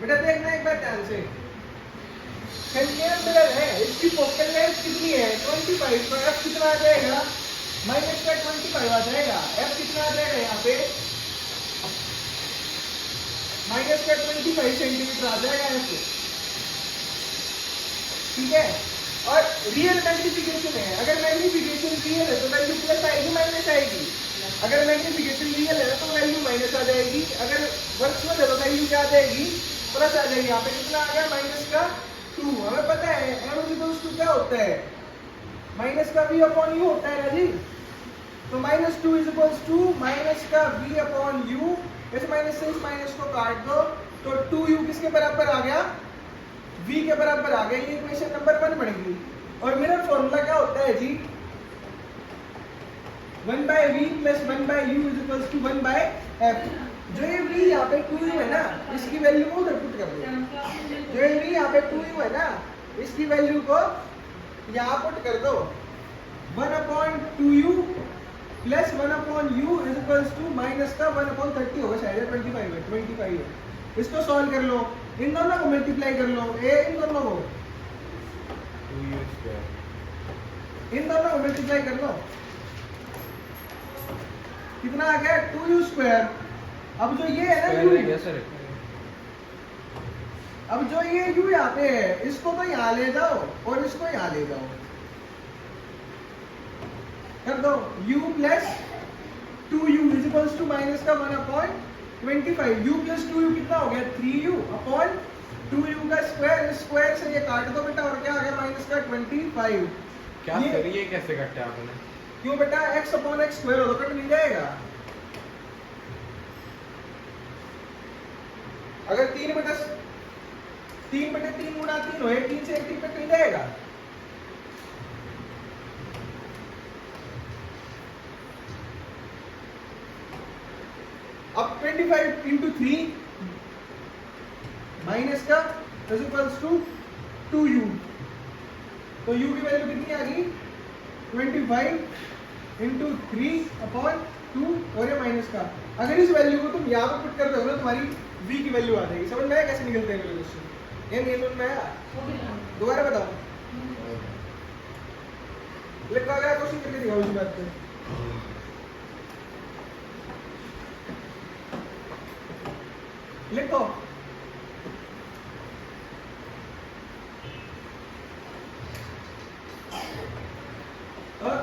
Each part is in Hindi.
बेटा देखना एक बार ध्यान से, कन्वेयर मिरर है, इसकी फोकल लेंथ कितनी है 25, तो f कितना आ जाएगा माइनस का 25 आ जाएगा। f कितना आ जाएगा यहाँ पे माइनस का 25 सेंटीमीटर आ जाएगा f, ठीक है। और रियल मैग्निफिकेशन है, अगर मैग्निफिकेशन रियल है तो वैल्यू प्लस आएगी माइनस आएगी, अगर मैग्निफिकेशन रियल है तो वैल्यू माइनस आ जाएगी, अगर वर्चुअल है तो वैल्यू क्या आ जाएगी प्लस आ जाएगी। यहाँ पे कितना आ गया माइनस का 2, हमें पता है m इक्वल्स टू क्या होता है माइनस का v अपॉन u होता है ना जी, तो minus 2 is equals to minus का v अपॉन u, इस माइनस से इस माइनस को काट दो तो 2u किसके बराबर आ गया v के बराबर आ गया, ये इक्वेशन नंबर 1 बनेगी। और मिरर फॉर्मूला क्या होता है जी 1/v plus 1/u is equals to 1/f। जो ये v यहाँ पे 2u है ना, इसकी वैल्यू को उधर पुट कर दो, जो ये v यहाँ पे 2u है ना, इसकी वैल्यू को यहाँ पुट कर दो, 1/2u plus 1/u is equals to minus का 1/30 होगा शायद 25 है। इसको सॉल्व कर लो, इन दोनों को मल्टीप्लाई कर लो, इन दोनों को 2u², इन दोनों को मल्टीप्लाई कर लो, कितना आ गया 2u²। अब जो ये है ना u, सर अब जो ये u यहाँ पे है इसको तो यहाँ ले जाओ और इसको यहाँ ले जाओ, कर दो u plus 2u is equals to minus का 1/25, u प्लस 2u कितना हो गया 3u अपॉन 2u का स्क्वायर, स्क्वायर से ये काट दो बेटा और क्या आ गया माइनस का 25। क्या सर ये कैसे कटा आपने? क्यों बेटा x अपॉन x स्क्वायर हो तो कट मिल जाएगा, अगर 3/3 गुणा 3 हो 3 से 1 कट मिल जाएगा। अब 25 इंटू 3 माइनस का इज इक्वल्स टू 2u, तो u की वैल्यू कितनी आ गई 25 इंटू 3 अपॉन 2 और ये माइनस का, अगर इस वैल्यू को तुम यहाँ पर पुट कर दोगे ना तुम्हारी v की वैल्यू आ जाएगी। समझ में आया कैसे निकलते हैं मेरे क्वेश्चन, ये समझ में आया? दोबारा बताओ, लिखा गया क्वेश्चन करके दिखाओ इसी बात पे। लिखो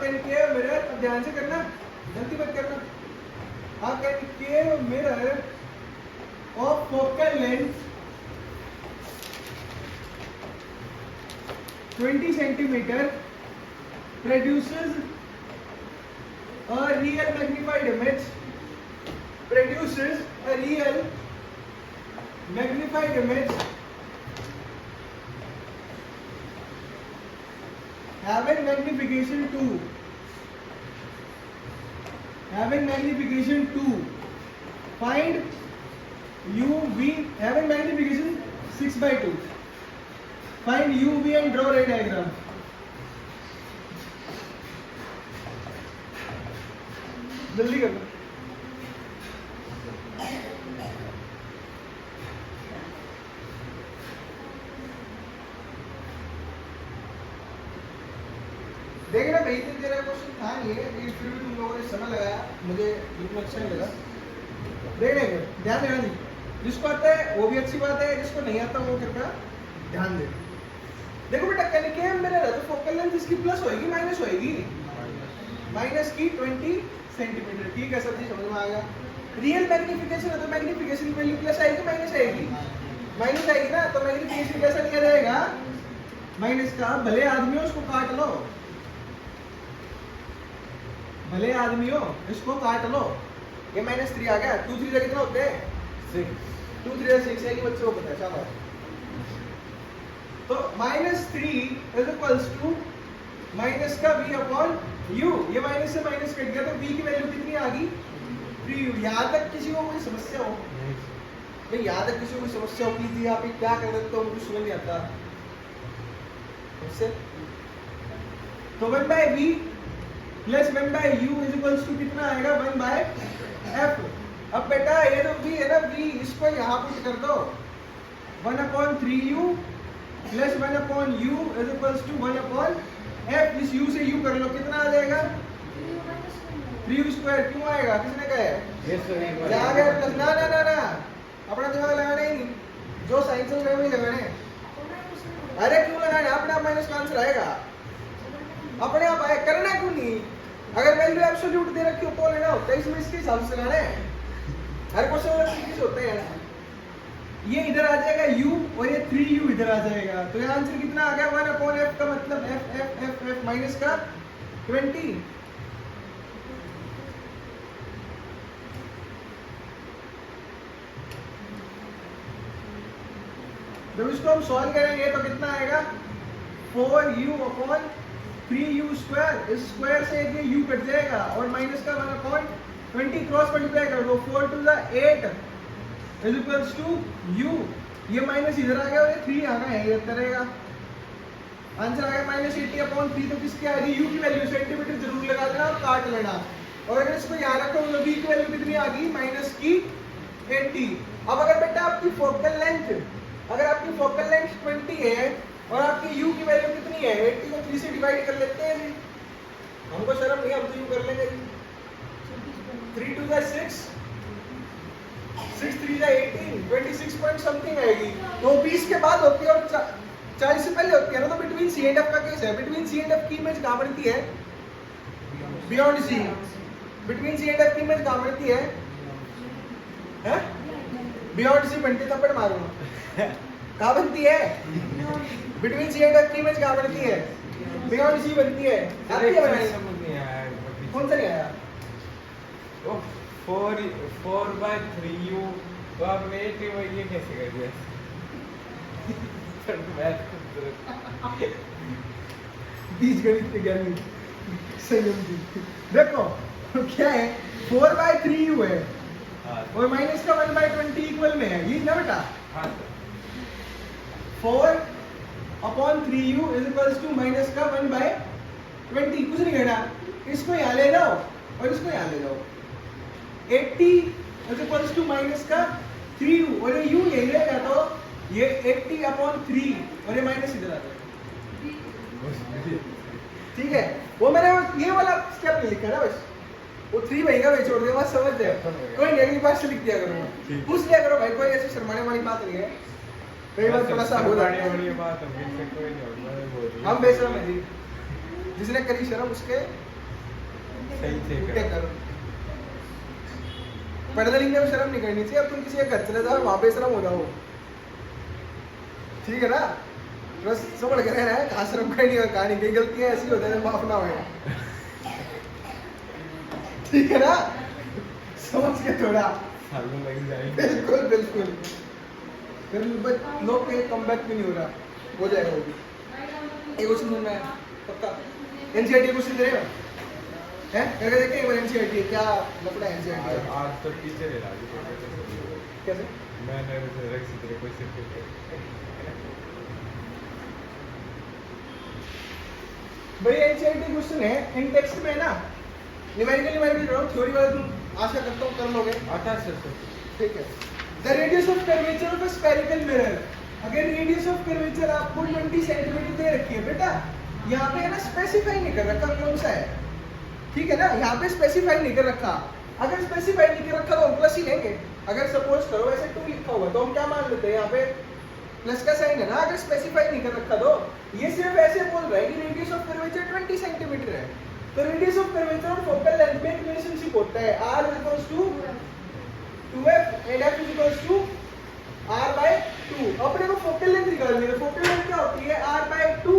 concave mirror, अब ध्यान से करना, गलती मत करना। A concave mirror of focal length 20 centimeter produces a real magnified image, produces a real magnified image having magnification 2, having magnification 2, find uv, having magnification 6/2, find uv and draw ray diagram। जल्दी कर लो। देखना भाई तेरा क्वेश्चन था नहीं है, लेकिन फिर भी तुम लोगों ने समय लगाया, मुझे बिल्कुल अच्छा नहीं लगा। देख लेंगे, ध्यान देना जी, जिसको आता है वो भी अच्छी बात है, जिसको नहीं आता वो कृपया ध्यान दे। देखो बेटा कनिकेव मिरर है तो फोकल लेंथ इसकी प्लस होएगी माइनस होएगी, माइनस की 20 सेंटीमीटर, ठीक है सर जी समझ में आ गया। रियल मैग्निफिकेशन है तो मैग्निफिकेशन की वैल्यू प्लस आएगी माइनस आएगी, माइनस आएगी ना, तो मैग्निफिकेशन कैसा लिया जाएगा माइनस का। भले आदमी हो उसको काट लो, भले आदमी हो इसको काट लो, ये -3 आ गया, 2 3 कितना होते हैं 6, 2 3 6 है कि बच्चों को पता है शाबाश। तो -3 इज इक्वल्स टू माइनस का v अपॉन u, ये माइनस से माइनस कट गया तो v की वैल्यू कितनी आ गई 3u। यहाँ तक किसी को कोई समस्या हो भाई, यहाँ तक किसी को कोई समस्या हो प्लीज, यहाँ पे क्या कर रहे हो मुझे समझ नहीं आता इससे। तो 1/v plus 1/u is equals to कितना आएगा 1/f। अब बेटा ये तो v है ना, v इसको यहाँ पुट कर दो, 1/3u plus 1/u is equals to 1/f। इस u से u कर लो, कितना आ जाएगा 3u स्क्वायर। क्यों आएगा, किसने कहा है? ये सर एक बार आ गया प्लस। ना ना ना ना, अपना दिमाग लगाना ही नहीं, जो साइंस में वही लगाने। अरे क्यों लगाने, अपने आप माइनस का आंसर आएगा, अपने आप आए, करना क्यों नहीं? अगर वैल्यू एब्सोल्यूट दे रखी हो तो लेना होता है, इसमें इसके हिसाब से लगाना है। हर क्वेश्चन में तरीके होते हैं। ये इधर आ जाएगा u और ये 3u इधर आ जाएगा, तो ये आंसर कितना आ गया 1/f का मतलब f f f f minus का 20। जब इसको हम सॉल्व करेंगे तो कितना आएगा 4u/3u स्क्वायर। इस स्क्वायर से ये u कट जाएगा और माइनस का 1/20 क्रॉस मल्टीप्लाई कर दो, 4 to the 8 is equals to u। ये माइनस इधर आ गया और ये 3 आ गया, ये करेगा आंसर आ गया -80/3। तो किसकी आ रही, u की वैल्यू सेंटीमीटर जरूर लगा देना और काट लेना। और अगर इसको याद रखो तो v की वैल्यू कितनी आ गई -80। अब अगर बेटा आपकी फोकल लेंथ, अगर आपकी फोकल लेंथ 20 है और आपकी u की वैल्यू कितनी है 80 को 3 से डिवाइड कर लेते हैं जी, हमको शर्म नहीं, हम तो यूं कर लेंगे जी। 3 to the 6 6 3 जा 18 26 पॉइंट समथिंग आएगी। तो 20 के बाद होती है और 40 से पहले होती है ना, तो बिटवीन सी एंड एफ का केस है। बिटवीन सी एंड एफ की इमेज कहां बनती है, beyond C. Between C and F की इमेज कहां बनती है, हैं बियॉन्ड सी बनती है, थप्पड़ मारो। कहां बनती है, बिटवीन सी एंड एफ की इमेज कहां बनती है, बियॉन्ड सी बनती है। अरे आपकी बनाई, समझ नहीं आया, कौन सा नहीं आया? वो 4/3u, तो आपने 80 ये कैसे कर दिया? बीज गणित के ज्ञानी संयम जी, देखो क्या है 4/3u है हाँ और माइनस का 1/20 इक्वल में है, ये ना बेटा। हाँ sir, 4/3u is equals to minus का 1/20। कुछ नहीं करना, इसको यहाँ ले जाओ और इसको यहाँ ले जाओ। 80 इज इक्वल्स टू माइनस का 3u और ये u यही रहेगा, तो ये 80/3 और ये माइनस इधर आ जाएगा। ठीक है, वो मैंने ये वाला स्टेप नहीं लिखा ना, बस वो 3 बहेगा मैं छोड़ दूंगा, समझ जाए। कोई नहीं, अगली बार से लिख दिया करूंगा, पूछ लिया करो भाई, कोई ऐसी शर्माने वाली बात नहीं है। कई बार थोड़ा सा हो जाता है, बड़ी बात है, फिर से कोई नहीं होगा, मैं बोल रही हूँ। हम बेशरम है जी, जिसने करी शर्म उसके सही से उल्टे करो। पढ़ने लिखने में शर्म नहीं करनी चाहिए। अब तुम किसी के घर चले जाओ, वहां बेशरम हो जाओ, ठीक है ना, बस समझ के रहना है, कहाँ शर्म करनी और कहाँ नहीं। कई गलतियां ऐसी होती है माफ ना होए, ठीक है ना, समझ के थोड़ा, सालों लग जाएंगे। बिल्कुल बिल्कुल। फिर लोग के कम बैक भी नहीं हो रहा, हो जाएगा वो भी। एक क्वेश्चन सुनना है पक्का, एनसीईआरटी क्वेश्चन दे रहे हो हैं, करके देखें एक बार एनसीईआरटी क्या लफड़ा है एनसीईआरटी। आज तो टीचर है राजू, कैसे मैंने रख सी तेरे कोई सिर्फ भाई एनसीईआरटी क्वेश्चन है, इन टेक्स्ट में ना न्यूमेरिकल करो, थ्योरी वाला तुम आशा करता हूँ कर लोगे। आता सर, ठीक है, the radius of curvature of a spherical mirror. अगर रेडियस ऑफ कर्वेचर आपको 20 सेंटीमीटर दे रखी है बेटा, यहाँ पे है ना स्पेसिफाई नहीं कर रखा कौन सा है, ठीक है ना, यहाँ पे स्पेसिफाई नहीं कर रखा। अगर स्पेसिफाई नहीं कर रखा तो हम प्लस ही लेंगे। अगर सपोज करो ऐसे 2 लिखा हुआ तो हम क्या मान लेते हैं, यहाँ पे प्लस का साइन है ना। अगर स्पेसिफाई नहीं कर रखा तो ये सिर्फ ऐसे बोल रहा है कि रेडियस ऑफ कर्वेचर 20 सेंटीमीटर है। तो रेडियस ऑफ कर्वेचर और फोकल लेंथ में एक रिलेशनशिप होता है, r equals to 2f and f equals to r/2। अपने को फोकल लेंथ निकालनी है, फोकल लेंथ क्या होती है r/2।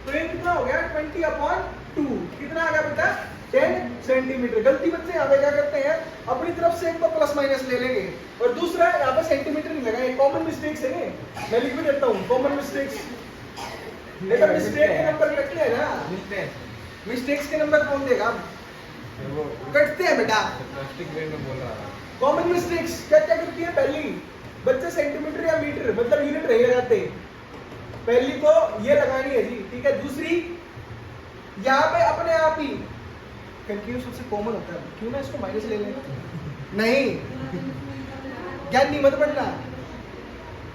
तो ये कितना हो गया 20/2, कितना आ गया बेटा 10 सेंटीमीटर। गलती बच्चे यहाँ पे क्या करते हैं, अपनी तरफ से एक तो प्लस माइनस ले लेंगे और दूसरा यहाँ पे सेंटीमीटर नहीं लगाएंगे। कॉमन मिस्टेक्स है ये, मैं लिख भी देता हूँ कॉमन मिस्टेक्स। देखो मिस्टेक के नंबर कटते हैं ना, मिस्टेक्स के नंबर कौन देगा, वो कटते हैं बेटा। प्लास्टिक बैग में बोल रहा था। कॉमन मिस्टेक्स क्या क्या करती है, पहली बच्चे सेंटीमीटर या मीटर मतलब यूनिट नहीं लगाते, पहली तो ये लगानी है जी, ठीक है। दूसरी यहाँ पे अपने आप ही कंटिन्यू सबसे कॉमन होता है, क्यों ना इसको माइनस ले लें, नहीं ज्ञान नहीं मत बढ़ना,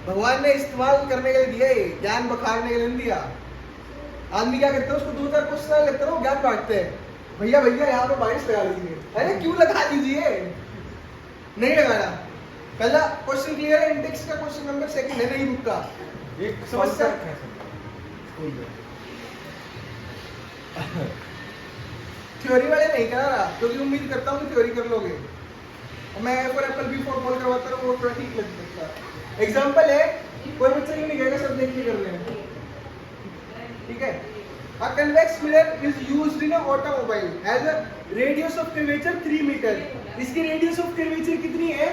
भगवान ने इस्तेमाल करने के लिए दिया, ये ज्ञान बखारने के लिए नहीं दिया। आदमी क्या करते हैं, उसको 2000 क्वेश्चन लगता है, वो ज्ञान बांटते हैं, भैया भैया यहाँ पे 22 लगा लीजिए। अरे क्यों लगा लीजिए, नहीं लगाना। पहला क्वेश्चन क्लियर है, इंडेक्स का क्वेश्चन नंबर सेकंड है, नहीं बुक का। एक समस्या स्कूल में थ्योरी वाले नहीं करा रहा, क्योंकि उम्मीद करता हूँ कि थ्योरी कर लोगे। और मैं for apple B for ball करवाता हूँ, वो थोड़ा ठीक लग सकता है। एग्जांपल है, कोई बच्चा ये नहीं कहेगा सब देख के कर रहे हैं, ठीक है। A convex mirror is used in a automobile as a radius of curvature 3 मीटर। इसकी radius of curvature कितनी है,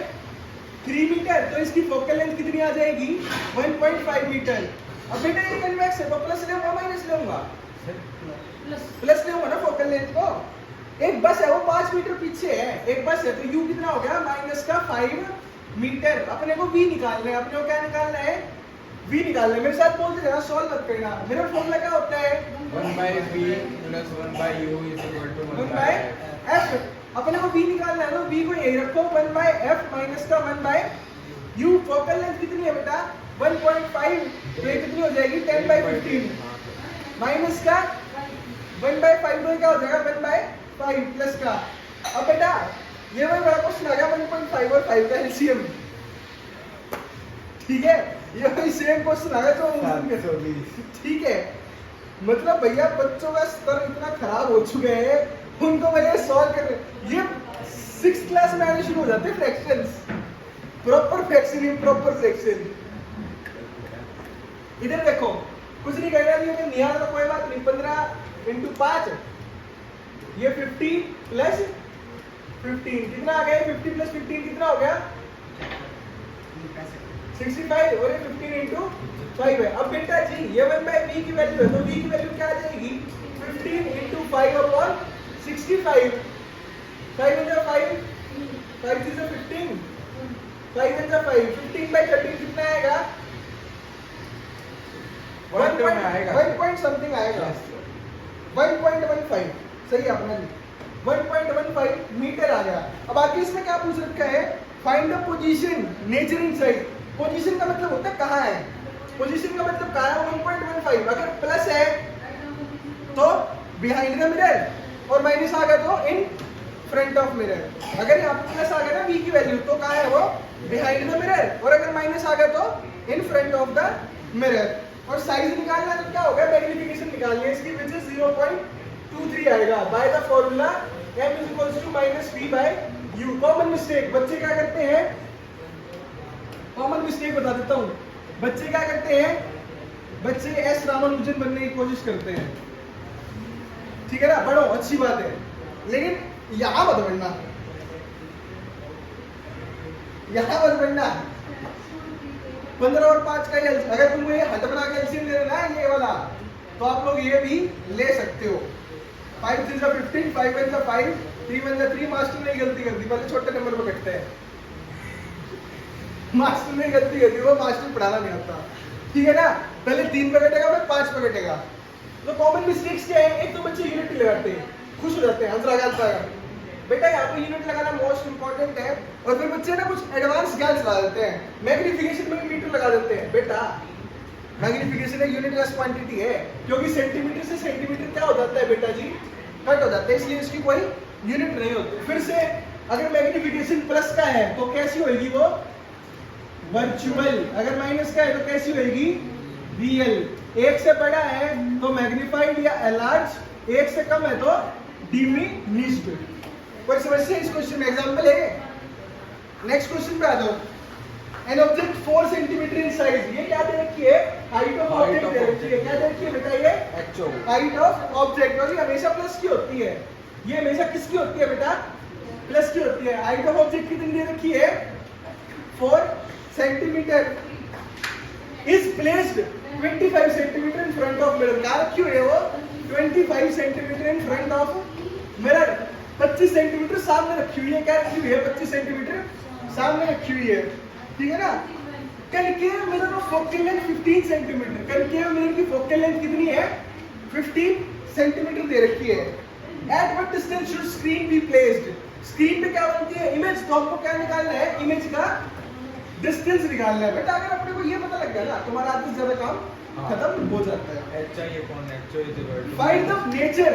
3 मीटर, तो इसकी फोकल लेंथ कितनी आ जाएगी, 1.5 मीटर। अब बेटा ये कन्वेक्स है, तो प्लस लूंगा माइनस लूंगा, प्लस लूंगा ना फोकल लेंथ को। एक बस है वो 5 मीटर पीछे है, एक बस है, तो u कितना हो गया, माइनस का 5 मीटर। अपने को v निकालना है, अपने को क्या निकालना है, v निकालना है। मेरे साथ बोलते रहना, सॉल्व मत करना। मेरा फॉर्मूला क्या होता है, 1/v + 1/u = 1/f। अपने को v निकालना है ना, v को यही रखो, 1/f माइनस का 1/u। फोकल लेंथ कितनी है बेटा, 1.5, तो ये कितनी हो जाएगी, 10/15 माइनस का 1/5, तो क्या हो जाएगा 1/5 प्लस का। अब बेटा ये वही बड़ा क्वेश्चन आ गया, 1.5 और 5 का एलसीएम, ठीक है। ये वही सेम क्वेश्चन आ गया जो, ठीक है। मतलब भैया बच्चों का स्तर इतना खराब हो चुके हैं, उनको भैया सॉल्व कर रहे, ये 6th क्लास में आने शुरू हो जाते हैं fractions, proper fraction, improper fraction. इधर देखो, कुछ नहीं कह रहा, ये निहाल तो कोई बात नहीं, 15 × 5, ये 50 + 15 कितना आ गया, 50 + 15 कितना हो गया, 65, और ये 15 × 5 है। अब बेटा जी ये 1/v की वैल्यू है, तो v की वैल्यू क्या आ जाएगी, 15 × 5/65। 5 × 5, 5 × 15, 5 × 5, 15/13 कितना आएगा, 1 पॉइंट समथिंग आएगा, 1.15, सही है अपना जी, 1.15 मीटर आ गया। अब आगे इसमें क्या पूछ रखा है, find the position nature in side. Position का मतलब होता है कहाँ है, पोजीशन का मतलब कहाँ है, 1.15। अगर प्लस है तो बिहाइंड द मिरर, और माइनस आ गया तो इन फ्रंट ऑफ मिरर। अगर यहाँ पे प्लस आ गया ना v की वैल्यू, तो कहाँ है वो, बिहाइंड द मिरर, और अगर माइनस आ गया तो इन फ्रंट ऑफ द मिरर। और साइज निकालना तो क्या होगा, मैग्निफिकेशन निकालनी है इसकी, विच इज 0.23 आएगा by the formula m = -v/u। Common mistake बच्चे क्या करते हैं, कॉमन मिस्टेक बता देता हूँ, बच्चे क्या करते हैं, बच्चे एस रामानुजन बनने की कोशिश करते हैं, ठीक है ना, बढ़ो अच्छी बात है, लेकिन यहाँ मत बढ़ना, यहाँ मत बढ़ना। 15 और 5 का अगर तुम ये हट बना के एलसीएम ले लेना ये वाला, तो आप लोग ये भी ले सकते हो। 5 × 3 = 15, 5 × 5, 3 × 3। मास्टर ने गलती कर दी, पहले छोटे नंबर पे कटते हैं, मास्टर ने गलती कर दी, वो मास्टर पढ़ाना नहीं आता, ठीक है ना। पहले 3 पे कटेगा, फिर 5 पे कटेगा। तो कॉमन मिस्टेक्स क्या है, एक तो बच्चे यूनिट लगाते हैं, खुश हो जाते हैं, अंतराघात बेटा यहाँ पे यूनिट लगाना मोस्ट इंपॉर्टेंट है। और फिर बच्चे ना कुछ एडवांस ज्ञान चला देते हैं, मैग्निफिकेशन में मीटर लगा देते हैं। बेटा मैग्निफिकेशन एक यूनिट लेस क्वांटिटी है, क्योंकि सेंटीमीटर से सेंटीमीटर क्या हो जाता है बेटा जी, कट हो जाता है, इसलिए इसकी कोई यूनिट नहीं होती। फिर से अगर मैग्निफिकेशन प्लस का है तो कैसी होगी वो, वर्चुअल। अगर माइनस का है तो कैसी होगी, रियल। 1 से बड़ा है तो मैग्नीफाइड या एलार्ज, 1 से कम है तो डिमिनिश्ड। कोई समस्या इस क्वेश्चन में, एग्जांपल है। नेक्स्ट क्वेश्चन पे आ जाओ। An object 4 centimetre in size, ये क्या दे रखी है, हाइट ऑफ ऑब्जेक्ट दे रखी है। क्या दे रखी है बेटा, ये हाइट ऑफ ऑब्जेक्ट, और ये हमेशा प्लस की होती है, ये हमेशा किसकी होती है बेटा, प्लस की होती है। हाइट ऑफ ऑब्जेक्ट कितनी दे रखी है, 4 centimetre, is placed 25 centimetre in front of mirror. क्या रखी हुई है वो, 25 centimetre in front of mirror, 25 centimetre सामने रखी हुई है। क्या रखी हुई है, 25 सेंटीमीटर सामने रखी हुई है, ठीक है ना। Concave mirror of focal length 15 centimetre, concave mirror की फोकल लेंथ कितनी है, 15 सेंटीमीटर दे रखी है। At what distance should screen be placed, screen पे क्या बनती है, इमेज। तो हमको क्या निकालना है, इमेज का डिस्टेंस निकालना है बेटा। अगर अपने को ये पता लग गया ना, तुम्हारा आधे से ज्यादा काम हाँ। खत्म हो जाता है। HI upon HO is equal to find the nature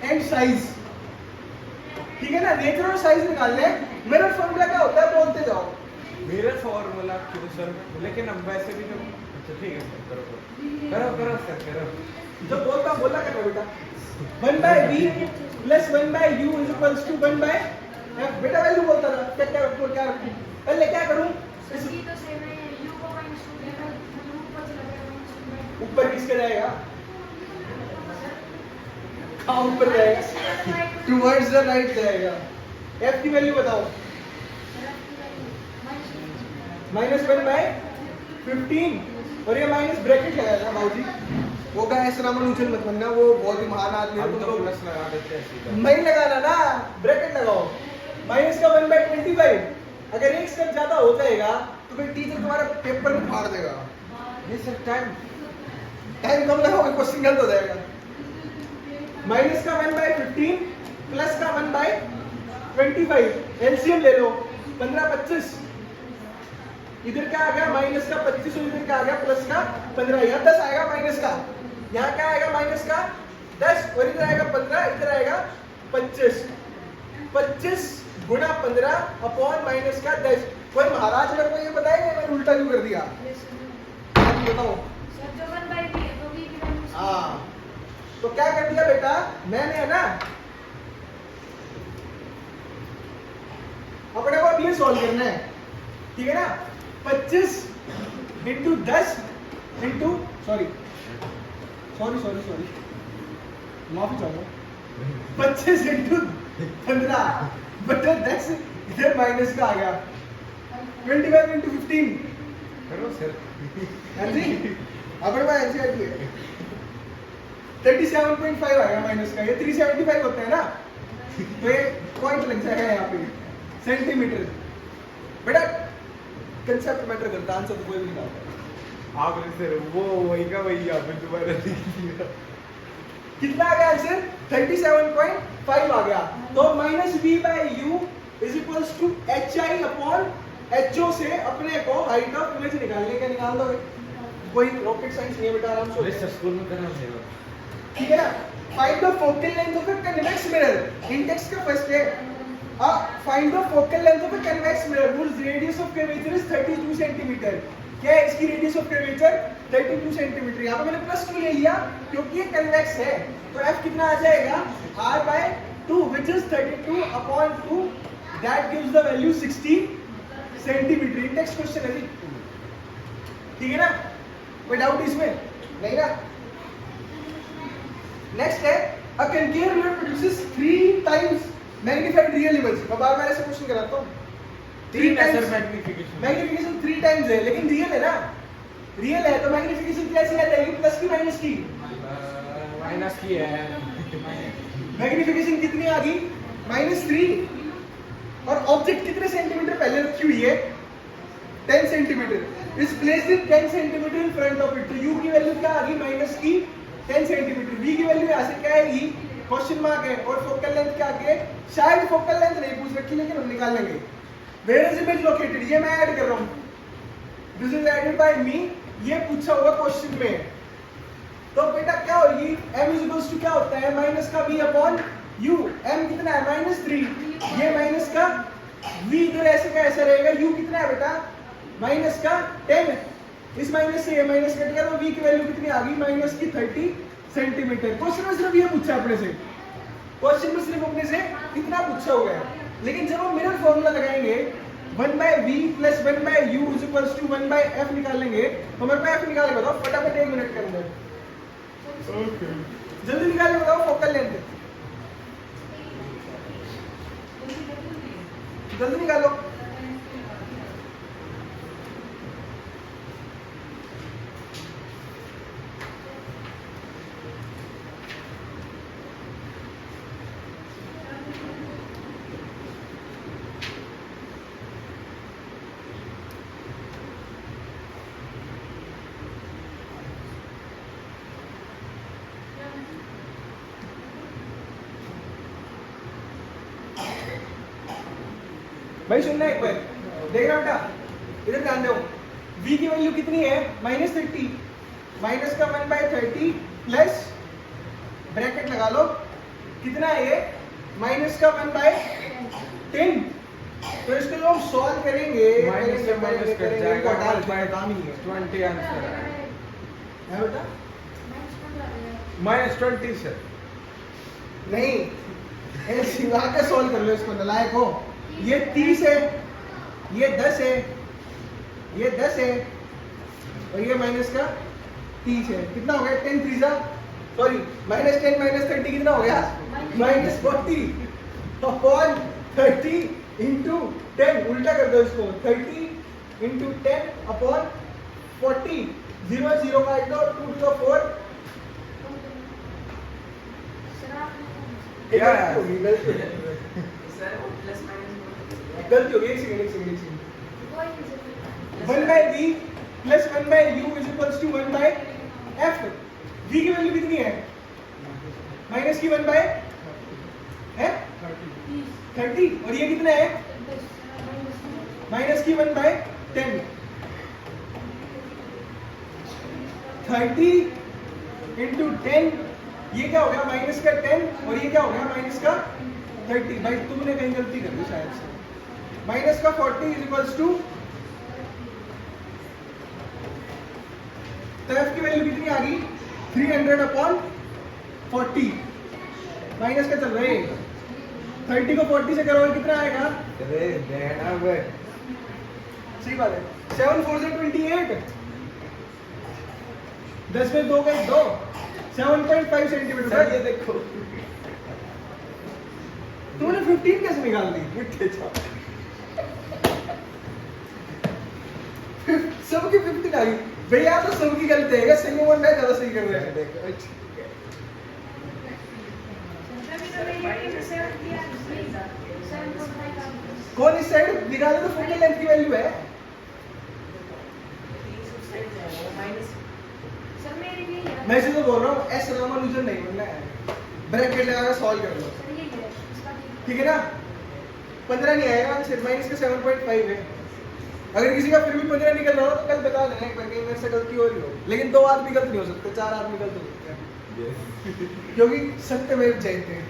and size. ठीक है ना, नेचर और साइज निकालने हैं। मिरर फॉर्मूला क्या होता है बोलते जाओ। मेरा फॉर्मूला क्यों सर, लेकिन अब वैसे भी तो अच्छा ठीक है सर, करो सर करो। जो बोलता बोला करना बेटा। 1/v plus 1/u is equals to 1/f। बेटा वैल्यू बोलता रहा, क्या क्या रखूं क्या रखूं। पहले क्या करूं, इस ऊपर किसके जाएगा, कहां ऊपर जाएगा, टुवर्ड्स द राइट जाएगा। f की वैल्यू बताओ, -1/15। और ये माइनस ब्रैकेट लगाया बाबूजी। वो का ऐसा नाम ऊंचल मत बनना, वो बहुत ही महान आदमी है। हम तुम तो लोग प्लस लगा देते हैं सीधा। नहीं लगाना ना, ब्रैकेट लगाओ। माइनस का 1/25। अगर एक स्टेप ज्यादा हो जाएगा तो फिर टीचर तुम्हारा पेपर में फाड़ देगा। नहीं सर, टाइम कम लगाओगे, क्वेश्चन गलत हो जाएगा। माइनस का 1/15 प्लस का 1/25। एलसीएम ले लो, 15-25। इधर क्या आ गया माइनस का 25 और इधर क्या आ गया प्लस का 15। यहाँ 10 आएगा माइनस का, यहाँ क्या आएगा माइनस का 10 और इधर आएगा 15, इधर आएगा 25। 25 गुणा 15 अपॉन माइनस का 10। कोई महाराज मेरे को ये बताएगा मैंने उल्टा क्यों कर दिया, बताओ। हाँ, तो क्या कर दिया बेटा मैंने, है ना। अपने को अब ये सॉल्व करना है, ठीक है ना। 25 इंटू 10 इंटू सॉरी माफी चाहूंगा। 25 इंटू 15 बटा 10, इधर माइनस का आ गया। 25 इंटू 15 करो सर। हाँ जी, अपने पास आंसर है 37.5 आएगा माइनस का। ये 375 होता है ना, तो ये पॉइंट लग जाएगा यहाँ पे सेंटीमीटर। बेटा कंसेप्ट मैटर करता, आंसर तो कोई भी निकालता। आपने सर वो वही का वही यहाँ पे दोबारा लिख दिया। कितना आ गया आंसर, 37.5 आ गया। तो -v/u is equals to hi upon ho से अपने को हाइट ऑफ इमेज निकालने का निकाल दो। कोई रॉकेट साइंस नहीं है बेटा, आराम से। सर स्कूल में करना चाहिए, ठीक है ना। Find the focal length of a convex mirror. Index का फर्स्ट है find the focal length of a convex mirror whose radius of curvature is 32 centimetre. क्या है इसकी रेडियस ऑफ कर्वेचर, 32 सेंटीमीटर। यहाँ पे मैंने +2 ले लिया क्योंकि ये कन्वेक्स है, तो f कितना आ जाएगा r/2 which is 32 upon 2 that gives the value 60 centimetre. Index question है जी, ठीक है ना। कोई डाउट इसमें नहीं ना। नेक्स्ट है a concave mirror produces 3 times magnified real image। मैं बार-बार ऐसे क्वेश्चन कराता हूँ। 3 times मैग्निफिकेशन 3 टाइम्स है, लेकिन रियल है ना। रियल है तो मैग्निफिकेशन कैसे आ जाएगी, प्लस की माइनस की? माइनस की है। मैग्निफिकेशन कितनी आ गई, -3। और ऑब्जेक्ट कितने सेंटीमीटर पहले रखी हुई है, 10 centimetre. Is placed in 10 centimetre in front of it. तो u की वैल्यू क्या आ गई, माइनस की 10 सेंटीमीटर। v की वैल्यू यहाँ से क्या आएगी, क्वेश्चन मार्क है। और फोकल लेंथ क्या आगे, शायद फोकल लेंथ नहीं पूछ रखी लेकिन हम निकाल लेंगे। Where is image located? ये मैं ऐड कर रहा हूँ, दिस इज एडेड बाय मी। ये पूछा होगा क्वेश्चन में। तो बेटा क्या होगी, m इज इक्वल्स टू क्या होता है, माइनस का v अपॉन u। m कितना है, -3। ये माइनस का v इधर ऐसे का ऐसा रहेगा। u कितना है बेटा, माइनस का 10। इस माइनस से ये माइनस कट गया तो v की वैल्यू कितनी आ गई, माइनस की 30 सेंटीमीटर। क्वेश्चन में सिर्फ ये पूछा अपने से, क्वेश्चन में सिर्फ अपने से इतना पूछा हुआ है। लेकिन जब हम मिरर फॉर्मूला लगाएंगे 1/v plus 1/u is equals to 1/f निकालेंगे, तो हमारे पास f निकाले बताओ फटाफट 1 मिनट के अंदर। ओके, जल्दी निकाले बताओ फोकल लेंथ, जल्दी निकालो। भाई सुनना एक बार, देख रहा बेटा, इधर ध्यान दो। v की वैल्यू कितनी है? -30, माइनस का 1/30 प्लस ब्रैकेट लगा लो, कितना है ये? माइनस का 1/10। तो इसको जो हम सॉल्व करेंगे, माइनस से माइनस कट जाएगा, 20 आंसर है बेटा? -20 सर। नहीं, ये सिवा के सॉल्व कर लो इसको, नालायक हो। ये 30 है, ये 10 है, ये 10 है, और ये माइनस का 30 है। कितना हो गया? 10 3 सॉरी, -10 -30 कितना हो गया? -40 अपॉन 30 इंटू 10। उल्टा कर दो इसको, 30 इंटू 10 अपॉन 40। 0 0 काट दो, 2 to 4। क्या गलती होगी, गलती होगी, गलती होगी। एक second. 1/v plus 1/u is equals to 1/f। v की वैल्यू कितनी है? माइनस की 1/, है 30, और ये कितना है? माइनस की 1/10। 30 इंटू 10, ये क्या हो गया? माइनस का 10, और ये क्या हो गया? माइनस का 30। भाई तुमने कहीं गलती कर दी शायद से। माइनस का 40 इज इक्वल्स टू, तो f की वैल्यू कितनी आ गई? 300 अपॉन 40। माइनस का चल रहा है, 30 को 40 से करोगे कितना आएगा? अरे देना बे, सही बात है। 7 4 से 28, 10 में 2 गए 2, 7.5 सेंटीमीटर। सर ये देखो, तुमने 15 कैसे निकाल दी? सबकी 15 आ गई भैया, तो सबकी गलती है, सही बोल रहा है, ज्यादा सही कर रहे हैं। देखो कौन इस साइड निकाले तो फोकल लेंथ की वैल्यू है? मैं इसे तो बोल रहा हूँ, एस रामानुजन नहीं बनना है, ब्रैकेट लगाकर सॉल्व कर लो, ठीक है ना? 15 नहीं आएगा आंसर, माइनस का 7.5 है। अगर किसी का फिर भी 15 निकल रहा हो तो कल बता देना एक बार, कहीं मेरे से गलती हो रही हो। लेकिन 2 आदमी गलत नहीं हो सकते, 4 आदमी गलत हो सकते हैं, क्योंकि सत्य में जयते हैं।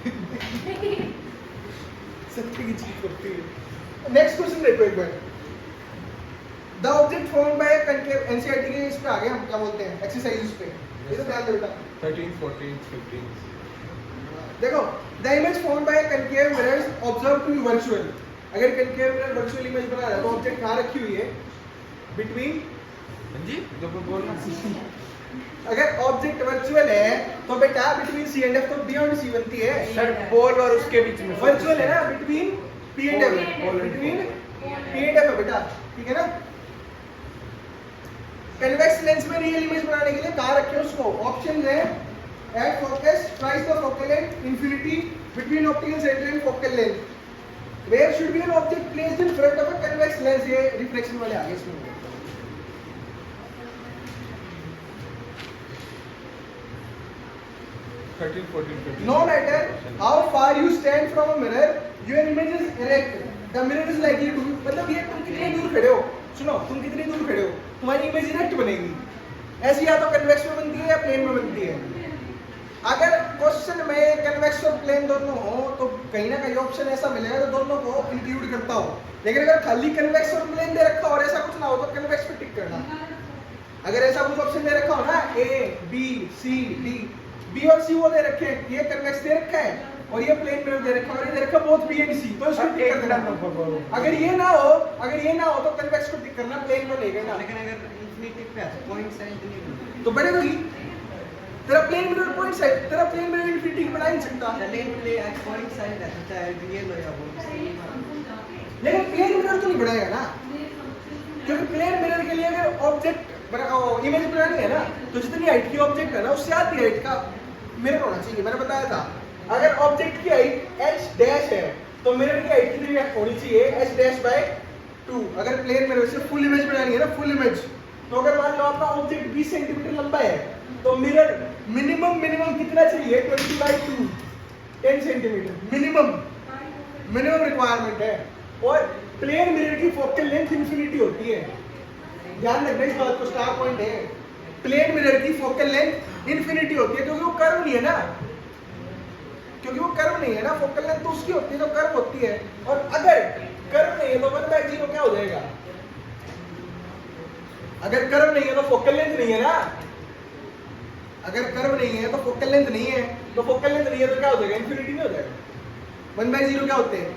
सत्य की जीत होती है। नेक्स्ट क्वेश्चन देखो एक बार। The object formed by concave, NCERT के इस पे आ गए हम, क्या बोलते हैं, एक्सरसाइज पे। ये तो ध्यान दो बेटा। 13 14 15। देखो, the image formed by concave mirrors observe to be virtual. अगर कनकेव मिरर वर्चुअल इमेज बना रहा है तो ऑब्जेक्ट कहां रखी हुई है? बिटवीन, हाँ जी, जो मैं बोल रहा हूँ। अगर ऑब्जेक्ट वर्चुअल है तो बेटा बिटवीन सी एंड एफ, तो बियॉन्ड सी बनती है। सर बॉल और उसके बीच में वर्चुअल है ना, between P and F, between P and F है बेटा, ठीक है ना? कन्वेक्स लेंस में रियल इमेज बनाने के लिए कहां रखे उसको? ऑप्शन है at focus, twice the focal length, infinity, between optical centre and focal length. Where should be an object placed in front of a convex lens. ये रिफ्लेक्शन वाले आगे इसमें। No matter how far you stand from a mirror, your image is erect. The mirror is likely to be, मतलब ये तुम कितनी दूर खड़े हो, सुनो, तुम कितनी दूर खड़े हो, तुम्हारी इमेज इरेक्ट बनेगी। ऐसी या तो कन्वेक्स में बनती है या प्लेन में बनती है। अगर क्वेश्चन में कन्वेक्स और प्लेन दोनों हो तो कहीं ना कहीं ऑप्शन ऐसा मिलेगा जो दोनों को इंक्लूड करता हो। लेकिन अगर खाली कन्वेक्स और प्लेन दे रखा हो और ऐसा कुछ ना हो तो कन्वेक्स पे टिक करना। अगर ऐसा कुछ ऑप्शन दे रखा हो ना, A B C D, B और सी वो दे रखे हैं, ये कन्वेक्स दे रखा है और ये प्लेन मिरर दे रखा है और ये दे रखा बोथ बी एंड सी, तो इसको टिक कर देना। अगर ये ना हो तो कन्वेक्स को टिक करना, प्लेन को नहीं करना। लेकिन अगर इंफिनिटी पे पॉइंट साइन नहीं तो बढ़ेगी तेरा प्लेन मिरर पॉइंट साइड, तेरा प्लेन मिरर इंफिनिटी बना ही नहीं सकता। लेकिन प्ले पॉइंट साइन रहता है, ये लो या वो लेकिन प्लेन मिरर तो नहीं बनाएगा ना, क्योंकि प्लेन मिरर के लिए अगर ऑब्जेक्ट इमेज बनानी है ना तो जितनी हाइट की ऑब्जेक्ट है ना उससे आधी हाइट का मिरर होना चाहिए। मैंने बताया था अगर ऑब्जेक्ट की हाइट h डैश है तो मिरर की हाइट कितनी होनी चाहिए? h dash by 2। अगर प्लेन मिरर से फुल इमेज बनानी है ना, फुल इमेज, तो अगर मान लो आपका ऑब्जेक्ट 20 सेंटीमीटर लंबा है तो मिरर मिनिमम कितना चाहिए? 20/2, 10 सेंटीमीटर मिनिमम रिक्वायरमेंट है। और प्लेन मिरर की फोकल लेंथ इन्फिनिटी होती है। ध्यान रखना इस बात को, स्टार पॉइंट है। प्लेन मिरर की फोकल लेंथ इन्फिनिटी होती है क्योंकि वो कर्व नहीं है ना, क्योंकि वो कर्व नहीं है ना, फोकल लेंथ तो उसकी होती है तो कर्व होती है। और अगर कर्व नहीं है तो 1/0 क्या हो जाएगा? अगर कर्व नहीं है तो फोकल लेंथ नहीं है ना, अगर कर्व नहीं है तो फोकल लेंथ नहीं है, तो फोकल लेंथ नहीं है तो क्या हो जाएगा? इन्फिनिटी नहीं हो जाएगा। 1/0 क्या होते हैं?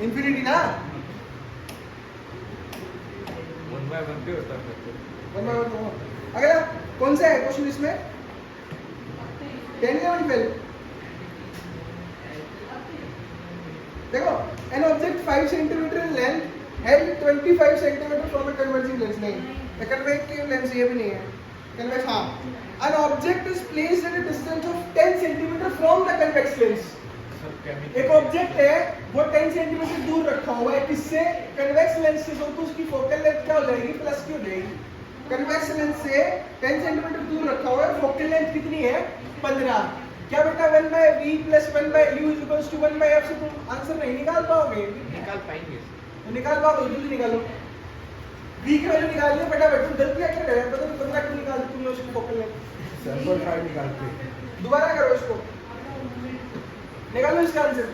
इन्फिनिटी ना। 1/1 भी होता है। 1/1। अगला कौन सा है क्वेश्चन इसमें? 10 या 12? देखो, an object 5 cm in length held 25 cm from a converging lens। नहीं, convex lens ये भी नहीं है। convex, हाँ। An object is placed at a distance of 10 cm from the convex lens। एक ऑब्जेक्ट है वो 10 सेंटीमीटर दूर रखा हुआ है किससे? कन्वेक्स लेंस से। तो उसकी फोकल लेंथ क्या हो जाएगी? प्लस की हो जाएगी। कन्वेक्स लेंस से 10 सेंटीमीटर दूर रखा हुआ है, फोकल लेंथ कितनी है? 15। क्या बेटा 1/v + 1/u = 1/f से तुम आंसर नहीं निकाल पाओगे? निकाल पाएंगे। तो निकाल पाओगे, जल्दी निकालो। v की वैल्यू निकाल लियो बेटा। तुम गलती क्या कर रहे हो? पता नहीं 15 क्यों निकाल दी तुमने उसकी फोकल लेंथ। सर्वर फाइल निकालते। दोबारा करो इसको, निकालो इसका आंसर।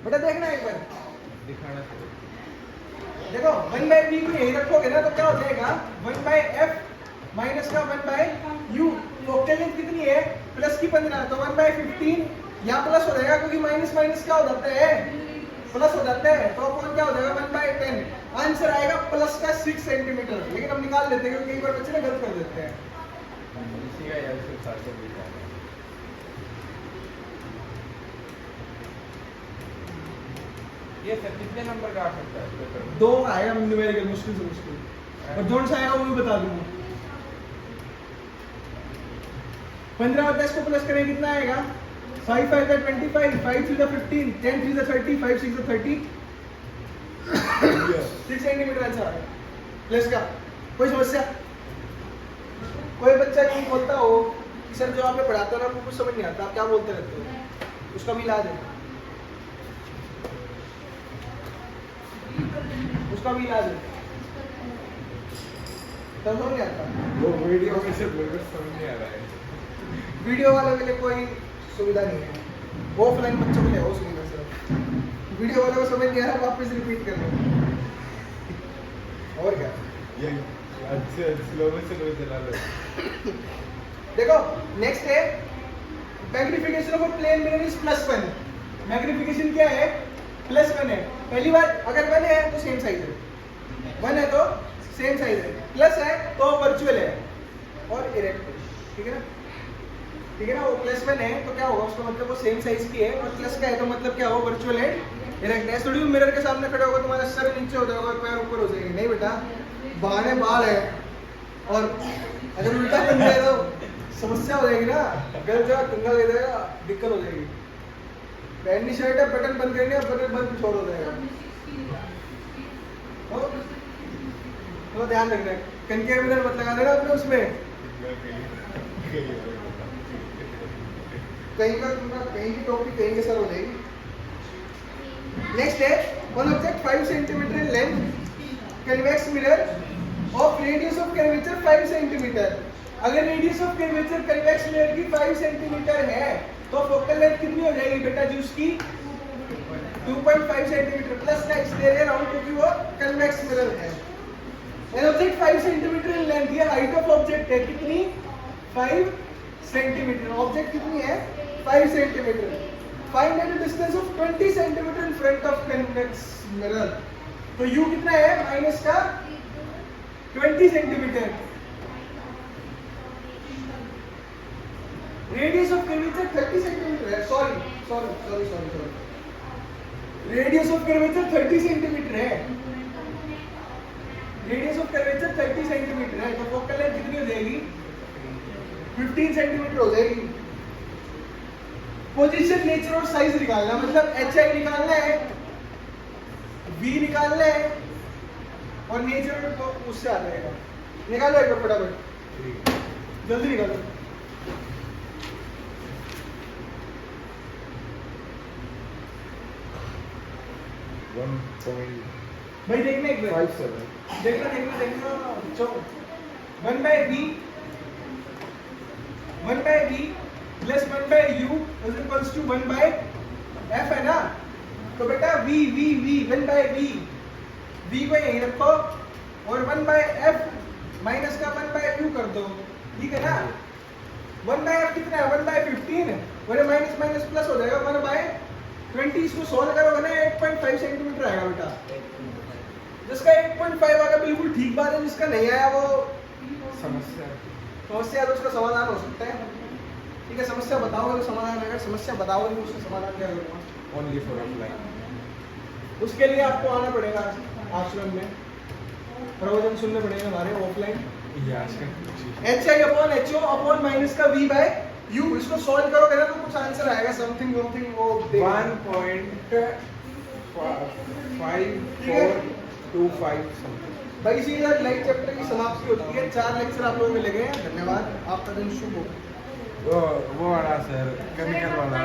बेटा देखना एक बार, दिखाना चाहिए। देखो 1/v को यही रखोगे ना तो क्या हो जाएगा? 1/f माइनस का 1/u। फोकल लेंथ कितनी है? प्लस की 15, तो 1/15 यहाँ प्लस हो जाएगा क्योंकि माइनस माइनस क्या हो जाता है? प्लस हो जाता है। तो अपन क्या हो जाएगा? 1/10। आंसर आएगा प्लस का 6 सेंटीमीटर। लेकिन हम निकाल लेते हैं क्योंकि कई बार बच्चे ना गलत कर देते हैं। इसी का यार सिर्फ 720 है। ये सर कितने नंबर का आ सकता है पेपर में? 2 आएगा न्यूमेरिकल, मुश्किल से मुश्किल। और जोन से आएगा वो भी बता दूंगा। 15 और 10 को प्लस करें कितना आएगा? 5 5 = 25, 5 3 = 15, 10 3 = 30, 5 6 = 30। 6 सेंटीमीटर आंसर आएगा प्लस का। कोई समस्या? कोई बच्चा नहीं बोलता हो कि सर जो आपने पढ़ाता है ना आपको कुछ समझ नहीं आता, आप क्या बोलते रहते हो? उसका भी इलाज है, उसका भी इलाज है। समझ नहीं आता? वो वीडियो में से बोलकर समझ नहीं आ रहा है। वीडियो वालों के लिए कोई सुविधा नहीं है, ऑफलाइन बच्चों के लिए हो सुविधा सिर्फ। वीडियो वालों को समझ नहीं आ रहा, वापस रिपीट कर लो। और क्या? ये अच्छे स्लो में चला लो। देखो नेक्स्ट है magnification of plane mirror is +1। Magnification क्या है? +1 है। पहली बार अगर 1 है तो सेम साइज है, 1 है तो सेम साइज है, प्लस है तो वर्चुअल है और इरेक्ट है। ठीक है ना? ठीक है ना? वो +1 है तो क्या होगा? उसका मतलब वो सेम साइज की है, और प्लस का है तो मतलब क्या होगा? वर्चुअल है, इरेक्ट है। थोड़ी मिरर के सामने खड़े होगा तुम्हारा सर नीचे हो जाएगा, पैर ऊपर हो जाएंगे। नहीं बेटा, बहाने बाल है, और अगर उल्टा बन जाए तो समस्या हो जाएगी ना। गलत जगह कंगा दे देगा, दिक्कत हो जाएगी। पहननी शर्ट है, बटन बंद करनी है, बटन बंद छोड़ हो जाएगा। तो ध्यान रखना, कनके मिरर मत लगा देना अपने उसमें। कहीं का कहीं की टोपी कहीं के सर हो जाएगी। नेक्स्ट है one object 5 centimetre in length, convex mirror of radius of curvature 5 centimetre. अगर radius of curvature convex mirror की 5 सेंटीमीटर है तो फोकल लेंथ कितनी हो जाएगी बेटा जी उसकी? 2.5 सेंटीमीटर। प्लस का इसलिए ले रहा हूं क्योंकि वो कन्वेक्स मिरर है। An object 5 centimetre in length, ये हाइट ऑफ ऑब्जेक्ट है कितनी? 5 सेंटीमीटर। ऑब्जेक्ट कितनी है? 5 centimetre. Find the distance of 20 centimetre in front of convex mirror. तो u कितना है? माइनस का 20 centimetre. Radius of curvature 30 centimetre है। Sorry radius of curvature 30 centimetre है। रेडियस ऑफ कर्वेचर 30 सेंटीमीटर है, तो फोकल लेंथ कितनी हो जाएगी? 15 सेंटीमीटर हो जाएगी। पोजीशन, नेचर और साइज निकालना, मतलब HI निकालना है, V निकालना है, और नेचर तो उससे आ जाएगा। निकालो एक बार फटाफट, जल्दी निकालो। 1.57 भाई देखना एक बार देखना चो 1 by v plus 1 by u is equals to 1 by f है ना। तो बेटा v 1 by v को यहीं रखो और 1 by f माइनस का 1 by u कर दो, ठीक है ना। 1 by f कितना है 1 by 15 और ये माइनस माइनस प्लस हो जाएगा 1 by 20। इसको सोल्व करोगे ना 8.5 सेंटीमीटर आएगा बेटा। जिसका 8.5 आएगा बिल्कुल ठीक बात है, जिसका नहीं आया वो समस्या तो उसका समाधान हो सकता है। ठीक है, समस्या बताओगे तो समाधान, अगर समस्या बताओगे तो उसका समाधान क्या करूँगा। Only for offline. उसके लिए आपको आना पड़ेगा आश्रम में, प्रवचन सुनने पड़ेंगे हमारे offline. HI upon HO upon minus का V बाय U, इसको सॉल्व करोगे ना तो कुछ आंसर आएगा समथिंग वो 1.5425 समथिंग। भाई इसी के साथ लाइव चैप्टर की समाप्ति होती है। 4 लेक्चर आप लोगों को मिलेंगे। धन्यवाद, आपका दिन शुभ हो। वो वाला सर केमिकल वाला